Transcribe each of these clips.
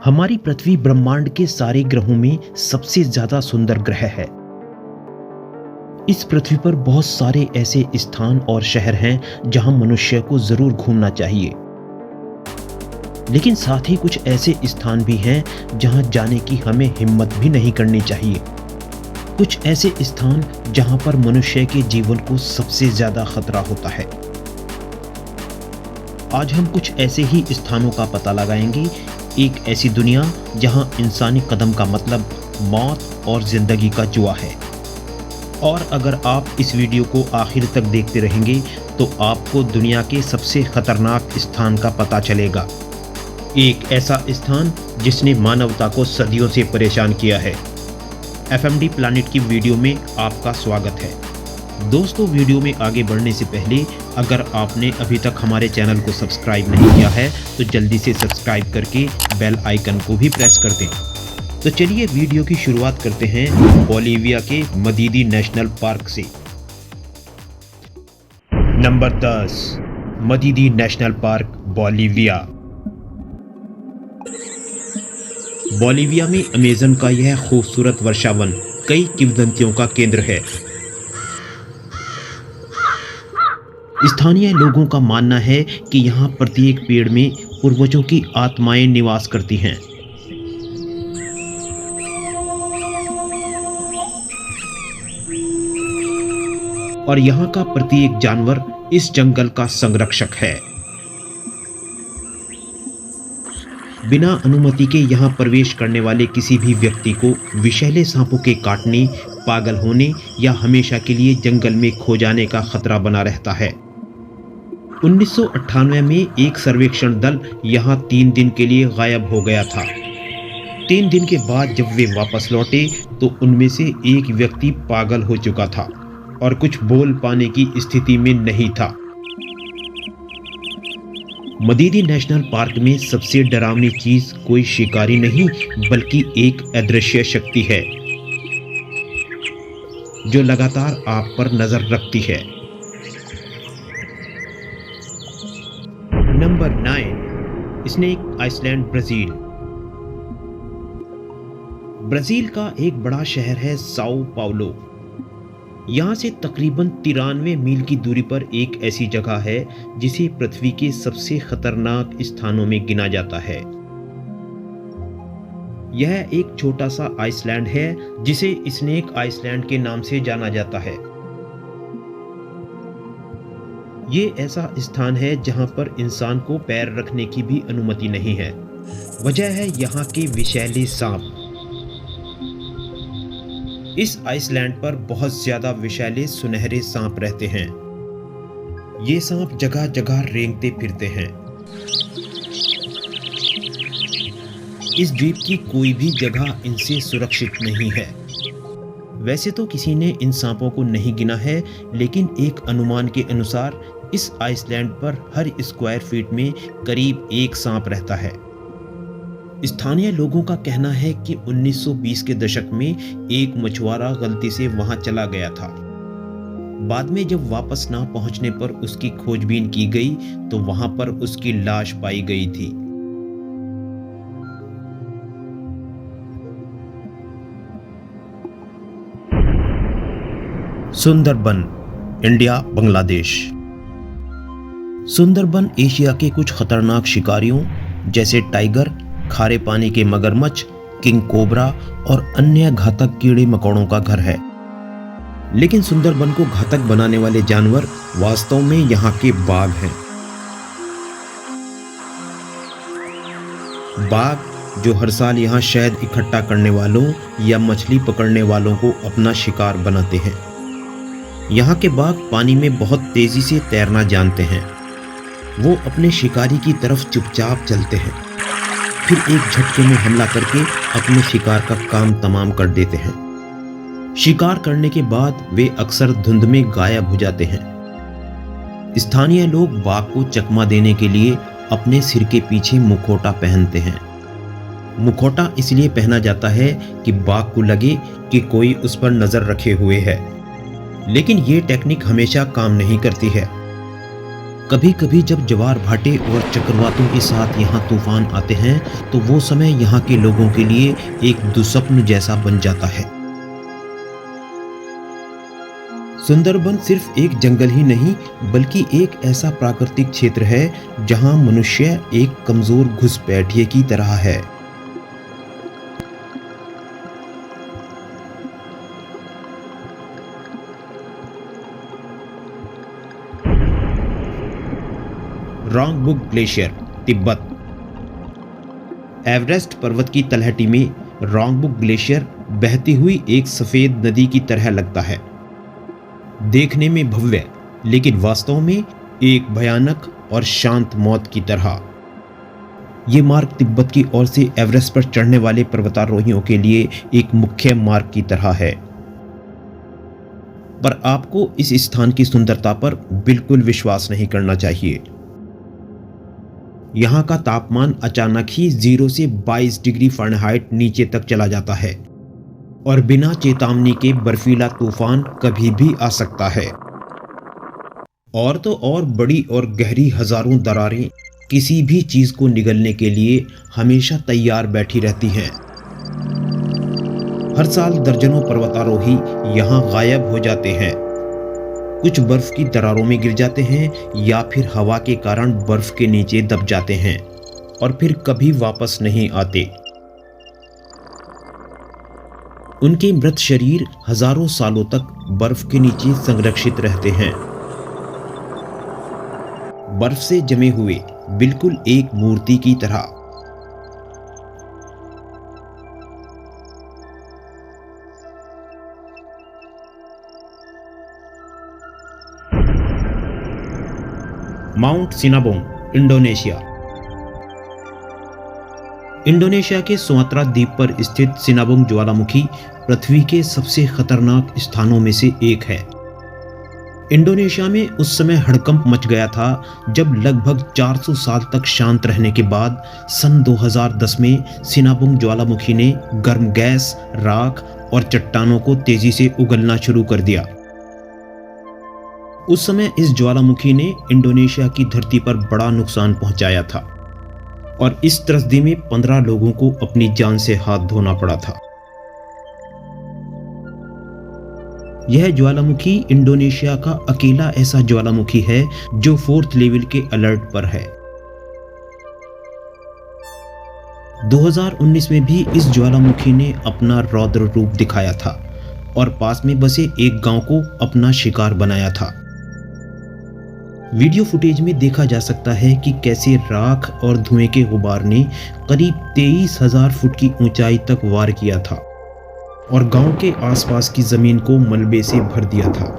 हमारी पृथ्वी ब्रह्मांड के सारे ग्रहों में सबसे ज्यादा सुंदर ग्रह है। इस पृथ्वी पर बहुत सारे ऐसे स्थान और शहर हैं जहां मनुष्य को जरूर घूमना चाहिए, लेकिन साथ ही कुछ ऐसे स्थान भी हैं जहां जाने की हमें हिम्मत भी नहीं करनी चाहिए। कुछ ऐसे स्थान जहां पर मनुष्य के जीवन को सबसे ज्यादा खतरा होता है। आज हम कुछ ऐसे ही स्थानों का पता लगाएंगे, एक ऐसी दुनिया जहां इंसानी कदम का मतलब मौत और जिंदगी का जुआ है। और अगर आप इस वीडियो को आखिर तक देखते रहेंगे तो आपको दुनिया के सबसे खतरनाक स्थान का पता चलेगा। एक ऐसा स्थान जिसने मानवता को सदियों से परेशान किया है। एफएमडी प्लैनेट की वीडियो में आपका स्वागत है। दोस्तों, वीडियो में आगे बढ़ने से पहले अगर आपने अभी तक हमारे चैनल को सब्सक्राइब नहीं किया है तो जल्दी से सब्सक्राइब करके बेल आइकन को भी प्रेस कर दें। तो चलिए वीडियो की शुरुआत करते हैं बोलिविया के मदीदी नेशनल पार्क से। Number 10, Madidi National Park, Bolivia. Bolivia में अमेज़न का यह खूबसूरत वर्षावन कई किंवदंतियों का केंद्र है। स्थानीय लोगों का मानना है कि यहाँ प्रत्येक पेड़ में पूर्वजों की आत्माएं निवास करती हैं। और यहाँ का प्रत्येक जानवर इस जंगल का संरक्षक है। बिना अनुमति के यहाँ प्रवेश करने वाले किसी भी व्यक्ति को विषैले सांपों के काटने, पागल होने या हमेशा के लिए जंगल में खो जाने का खतरा बना रहता है। 1998 में एक सर्वेक्षण दल यहाँ 3 दिन के लिए गायब हो गया था। 3 दिन के बाद जब वे वापस लौटे तो उनमें से एक व्यक्ति पागल हो चुका था और कुछ बोल पाने की स्थिति में नहीं था। मदीदी नेशनल पार्क में सबसे डरावनी चीज कोई शिकारी नहीं बल्कि एक अदृश्य शक्ति है जो लगातार आप पर नजर रखती है। Number 9, snake island, Brazil. Brazil का एक बड़ा शहर है साओ पाउलो। यहाँ से तकरीबन 93 मील की दूरी पर एक ऐसी जगह है जिसे पृथ्वी के सबसे खतरनाक स्थानों में गिना जाता है। यह एक छोटा सा आइसलैंड है जिसे स्नेक आइसलैंड के नाम से जाना जाता है। ये ऐसा स्थान है जहां पर इंसान को पैर रखने की भी अनुमति नहीं है। वजह है यहाँ के विषैले सांप। इस आइसलैंड पर बहुत ज्यादा विषैले सुनहरे सांप रहते हैं। ये सांप जगह जगह रेंगते फिरते हैं। इस द्वीप की कोई भी जगह इनसे सुरक्षित नहीं है। वैसे तो किसी ने इन सांपों को नहीं गिना है, लेकिन एक अनुमान के अनुसार इस आइसलैंड पर हर स्क्वायर फीट में करीब एक सांप रहता है। स्थानीय लोगों का कहना है कि 1920 के दशक में एक मछुआरा गलती से वहां चला गया था। बाद में जब वापस ना पहुंचने पर उसकी खोजबीन की गई तो वहां पर उसकी लाश पाई गई थी। सुंदरबन, इंडिया, बांग्लादेश। सुंदरबन एशिया के कुछ खतरनाक शिकारियों जैसे टाइगर, खारे पानी के मगरमच्छ, किंग कोबरा और अन्य घातक कीड़े मकोड़ों का घर है। लेकिन सुंदरबन को घातक बनाने वाले जानवर वास्तव में यहाँ के बाघ हैं। बाघ जो हर साल यहाँ शहद इकट्ठा करने वालों या मछली पकड़ने वालों को अपना शिकार बनाते हैं। यहाँ के बाघ पानी में बहुत तेजी से तैरना जानते हैं। वो अपने शिकारी की तरफ चुपचाप चलते हैं, फिर एक झटके में हमला करके अपने शिकार का काम तमाम कर देते हैं। शिकार करने के बाद वे अक्सर धुंध में गायब हो जाते हैं। स्थानीय लोग बाघ को चकमा देने के लिए अपने सिर के पीछे मुखौटा पहनते हैं। मुखौटा इसलिए पहना जाता है कि बाघ को लगे कि कोई उस पर नजर रखे हुए है, लेकिन ये टेक्निक हमेशा काम नहीं करती है। कभी कभी जब ज्वार भाटे और चक्रवातों के साथ यहाँ तूफान आते हैं तो वो समय यहाँ के लोगों के लिए एक दुस्वप्न जैसा बन जाता है। सुंदरबन सिर्फ एक जंगल ही नहीं बल्कि एक ऐसा प्राकृतिक क्षेत्र है जहाँ मनुष्य एक कमजोर घुसपैठिए की तरह है। रोंगबुक ग्लेशियर, तिब्बत। एवरेस्ट पर्वत की तलहटी में रोंगबुक ग्लेशियर बहती हुई एक सफेद नदी की तरह लगता है, देखने में भव्य लेकिन वास्तव में एक भयानक और शांत मौत की तरह। ये मार्ग तिब्बत की ओर से एवरेस्ट पर चढ़ने वाले पर्वतारोहियों के लिए एक मुख्य मार्ग की तरह है। पर आपको इस स्थान की सुंदरता पर बिल्कुल विश्वास नहीं करना चाहिए। यहाँ का तापमान अचानक ही 0 से 22 डिग्री फ़ारेनहाइट नीचे तक चला जाता है और बिना चेतावनी के बर्फीला तूफान कभी भी आ सकता है। और तो और बड़ी और गहरी हजारों दरारें किसी भी चीज को निगलने के लिए हमेशा तैयार बैठी रहती हैं। हर साल दर्जनों पर्वतारोही यहाँ गायब हो जाते हैं, कुछ बर्फ की दरारों में गिर जाते हैं या फिर हवा के कारण बर्फ के नीचे दब जाते हैं और फिर कभी वापस नहीं आते। उनके मृत शरीर हजारों सालों तक बर्फ के नीचे संरक्षित रहते हैं, बर्फ से जमे हुए बिल्कुल एक मूर्ति की तरह। Mount Sinabung, Indonesia. इंडोनेशिया के सुमात्रा द्वीप पर स्थित सिनाबोंग ज्वालामुखी पृथ्वी के सबसे खतरनाक स्थानों में से एक है। इंडोनेशिया में उस समय हड़कंप मच गया था जब लगभग 400 साल तक शांत रहने के बाद सन 2010 में सिनाबोंग ज्वालामुखी ने गर्म गैस, राख और चट्टानों को तेजी से उगलना शुरू कर दिया। उस समय इस ज्वालामुखी ने इंडोनेशिया की धरती पर बड़ा नुकसान पहुंचाया था और इस त्रसदी में 15 लोगों को अपनी जान से हाथ धोना पड़ा था। यह ज्वालामुखी इंडोनेशिया का अकेला ऐसा ज्वालामुखी है जो 4th लेवल के अलर्ट पर है। 2019 में भी इस ज्वालामुखी ने अपना रौद्र रूप दिखाया था और पास में बसे एक गांव को अपना शिकार बनाया था। वीडियो फुटेज में देखा जा सकता है कि कैसे राख और धुएं के गुबार ने करीब 23,000 फुट की ऊंचाई तक वार किया था और गांव के आसपास की जमीन को मलबे से भर दिया था।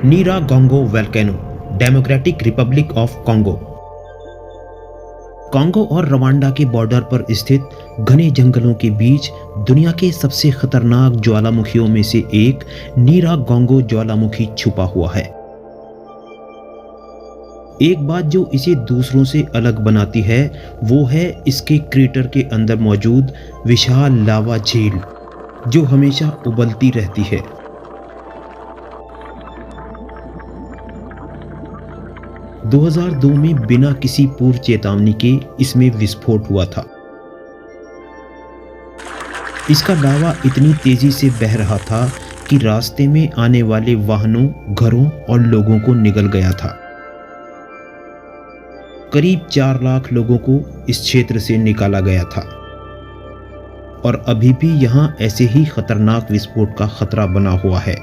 Nyiragongo volcano, Democratic Republic of Congo. Congo और रवांडा के बॉर्डर पर स्थित घने जंगलों के बीच दुनिया के सबसे खतरनाक ज्वालामुखियों में से एक नीरागोंगो ज्वालामुखी छुपा हुआ है। एक बात जो इसे दूसरों से अलग बनाती है वो है इसके क्रेटर के अंदर मौजूद विशाल लावा झील जो हमेशा उबलती रहती है। – 2002 में बिना किसी पूर्व चेतावनी के इसमें विस्फोट हुआ था। इसका लावा इतनी तेजी से बह रहा था कि रास्ते में आने वाले वाहनों, घरों और लोगों को निगल गया था। करीब 4 लाख लोगों को इस क्षेत्र से निकाला गया था और अभी भी यहां ऐसे ही खतरनाक विस्फोट का खतरा बना हुआ है।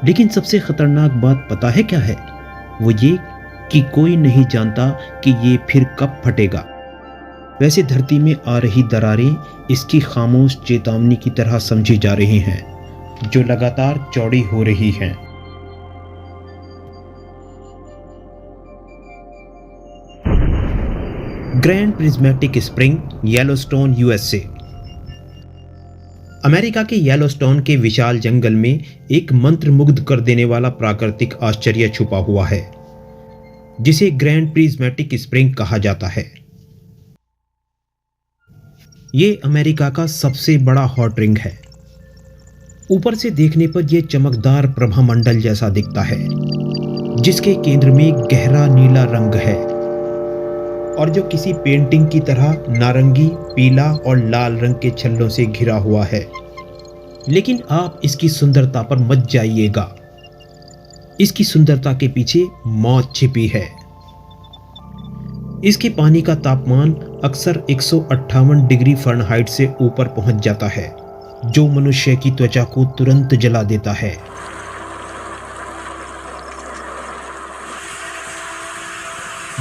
लेकिन सबसे खतरनाक बात पता है क्या है? वो ये कि कोई नहीं जानता कि ये फिर कब फटेगा। वैसे धरती में आ रही दरारें इसकी खामोश चेतावनी की तरह समझी जा रही हैं, जो लगातार चौड़ी हो रही हैं। Grand prismatic spring, Yellowstone, USA. America के येलोस्टोन के विशाल जंगल में एक मंत्रमुग्ध कर देने वाला प्राकृतिक आश्चर्य छुपा हुआ है जिसे ग्रैंड प्रिज्मेटिक स्प्रिंग कहा जाता है। ये अमेरिका का सबसे बड़ा हॉट रिंग है। ऊपर से देखने पर यह चमकदार प्रभामंडल जैसा दिखता है, जिसके केंद्र में गहरा नीला रंग है और जो किसी पेंटिंग की तरह नारंगी, पीला और लाल रंग के छल्लों से घिरा हुआ है। लेकिन आप इसकी सुंदरता पर मत जाइएगा। इसकी सुंदरता के पीछे मौत छिपी है। इसके पानी का तापमान अक्सर 158 डिग्री फ़ारेनहाइट से ऊपर पहुंच जाता है, जो मनुष्य की त्वचा को तुरंत जला देता है।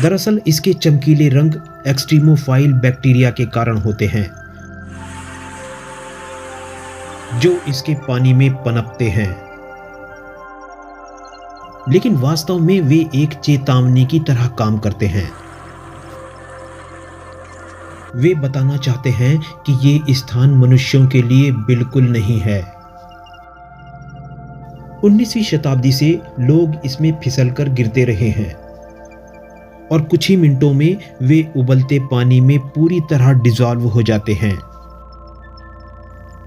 दरअसल इसके चमकीले रंग एक्सट्रीमोफाइल बैक्टीरिया के कारण होते हैं, जो इसके पानी में पनपते हैं। लेकिन वास्तव में वे एक चेतावनी की तरह काम करते हैं। वे बताना चाहते हैं कि ये स्थान मनुष्यों के लिए बिल्कुल नहीं है। 19वीं शताब्दी से लोग इसमें फिसलकर गिरते रहे हैं और कुछ ही मिनटों में वे उबलते पानी में पूरी तरह डिसॉल्व हो जाते हैं।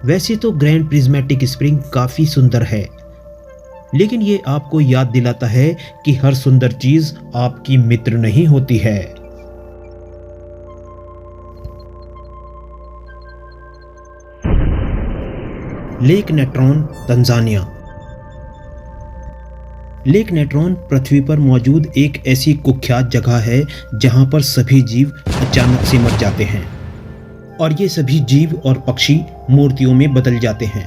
वैसे तो ग्रैंड प्रिज्मेटिक स्प्रिंग काफी सुंदर है, लेकिन ये आपको याद दिलाता है कि हर सुंदर चीज आपकी मित्र नहीं होती है। Lake Natron, Tanzania. Lake Natron पृथ्वी पर मौजूद एक ऐसी कुख्यात जगह है जहां पर सभी जीव अचानक से मर जाते हैं और ये सभी जीव और पक्षी मूर्तियों में बदल जाते हैं।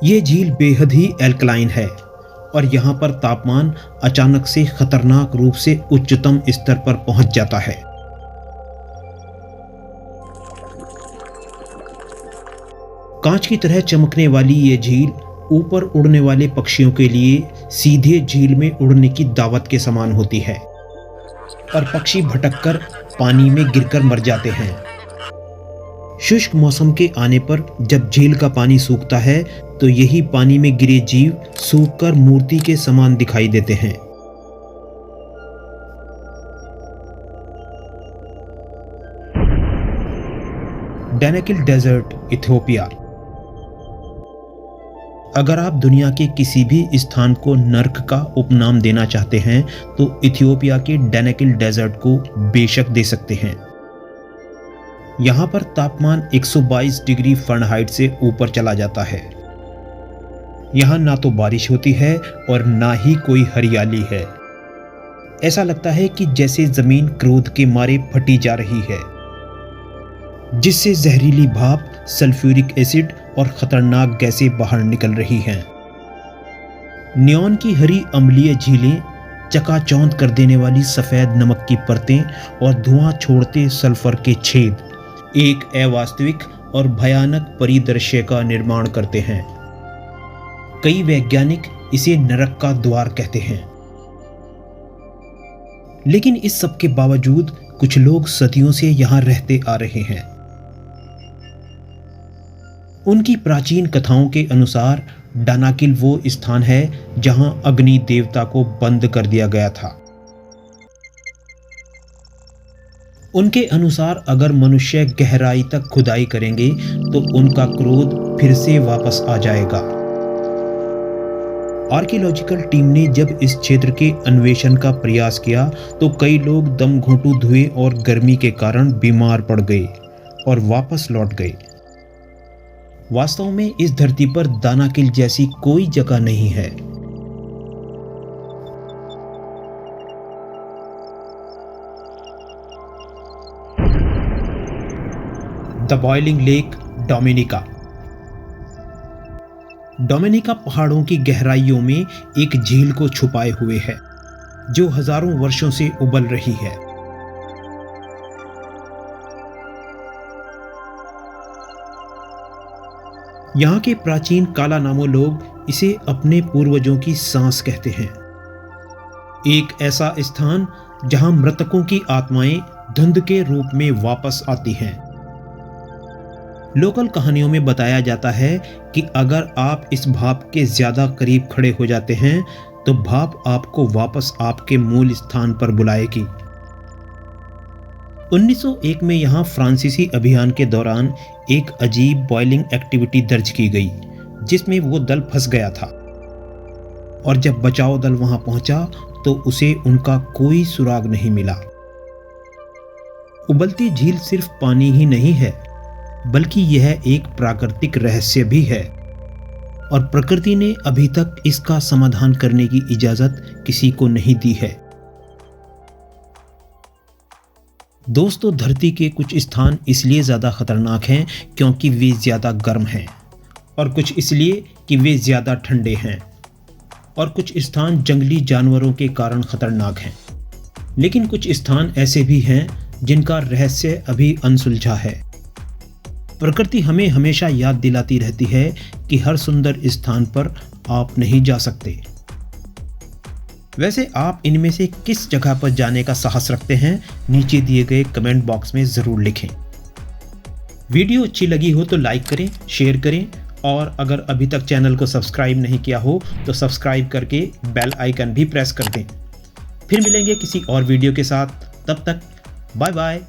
ये झील बेहद ही एल्कलाइन है और यहां पर तापमान अचानक से खतरनाक रूप से उच्चतम स्तर पर पहुंच जाता है। कांच की तरह चमकने वाली ये झील ऊपर उड़ने वाले पक्षियों के लिए सीधे झील में उड़ने की दावत के समान होती है और पक्षी भटककर पानी में गिरकर मर जाते हैं। शुष्क मौसम के आने पर जब झील का पानी सूखता है तो यही पानी में गिरे जीव सूखकर मूर्ति के समान दिखाई देते हैं। डैनाकिल डेजर्ट, इथियोपिया। अगर आप दुनिया के किसी भी स्थान को नर्क का उपनाम देना चाहते हैं तो इथियोपिया के डैनाकिल डेजर्ट को बेशक दे सकते हैं। यहां पर तापमान 122 डिग्री फ़ारेनहाइट से ऊपर चला जाता है। यहां ना तो बारिश होती है और ना ही कोई हरियाली है। ऐसा लगता है कि जैसे जमीन क्रोध के मारे फटी जा रही है, जिससे जहरीली भाप, सल्फ्यूरिक एसिड और खतरनाक गैसें बाहर निकल रही हैं। नियॉन की हरी अम्लीय झीलें, चकाचौंध कर देने वाली सफेद नमक की परतें और धुआं छोड़ते सल्फर के छेद एक अवास्तविक और भयानक परिदृश्य का निर्माण करते हैं। कई वैज्ञानिक इसे नरक का द्वार कहते हैं। लेकिन इस सब के बावजूद कुछ लोग सदियों से यहां रहते आ रहे हैं। उनकी प्राचीन कथाओं के अनुसार डानाकिल वो स्थान है जहां अग्नि देवता को बंद कर दिया गया था। उनके अनुसार अगर मनुष्य गहराई तक खुदाई करेंगे तो उनका क्रोध फिर से वापस आ जाएगा। आर्कियोलॉजिकल टीम ने जब इस क्षेत्र के अन्वेषण का प्रयास किया तो कई लोग दम घोंटू धुएं और गर्मी के कारण बीमार पड़ गए और वापस लौट गए। वास्तव में इस धरती पर दानाकिल जैसी कोई जगह नहीं है। The boiling lake, Dominica. Dominica पहाड़ों की गहराइयों में एक झील को छुपाए हुए है जो हजारों वर्षों से उबल रही है। यहाँ के प्राचीन कालानामो लोग इसे अपने पूर्वजों की सांस कहते हैं। एक ऐसा स्थान जहां मृतकों की आत्माएं धुंध के रूप में वापस आती हैं। लोकल कहानियों में बताया जाता है कि अगर आप इस भाप के ज्यादा करीब खड़े हो जाते हैं तो भाप आपको वापस आपके मूल स्थान पर बुलाएगी। 1901 में यहाँ फ्रांसीसी अभियान के दौरान एक अजीब बॉयलिंग एक्टिविटी दर्ज की गई जिसमें वो दल फंस गया था और जब बचाव दल वहां पहुंचा तो उसे उनका कोई सुराग नहीं मिला। उबलती झील सिर्फ पानी ही नहीं है बल्कि यह एक प्राकृतिक रहस्य भी है और प्रकृति ने अभी तक इसका समाधान करने की इजाजत किसी को नहीं दी है। दोस्तों, धरती के कुछ स्थान इसलिए ज़्यादा खतरनाक हैं क्योंकि वे ज़्यादा गर्म हैं और कुछ इसलिए कि वे ज़्यादा ठंडे हैं और कुछ स्थान जंगली जानवरों के कारण खतरनाक हैं। लेकिन कुछ स्थान ऐसे भी हैं जिनका रहस्य अभी अनसुलझा है। प्रकृति हमें हमेशा याद दिलाती रहती है कि हर सुंदर स्थान पर आप नहीं जा सकते। वैसे आप इनमें से किस जगह पर जाने का साहस रखते हैं, नीचे दिए गए कमेंट बॉक्स में ज़रूर लिखें। वीडियो अच्छी लगी हो तो लाइक करें, शेयर करें और अगर अभी तक चैनल को सब्सक्राइब नहीं किया हो तो सब्सक्राइब करके बेल आइकन भी प्रेस कर दें। फिर मिलेंगे किसी और वीडियो के साथ, तब तक बाय बाय।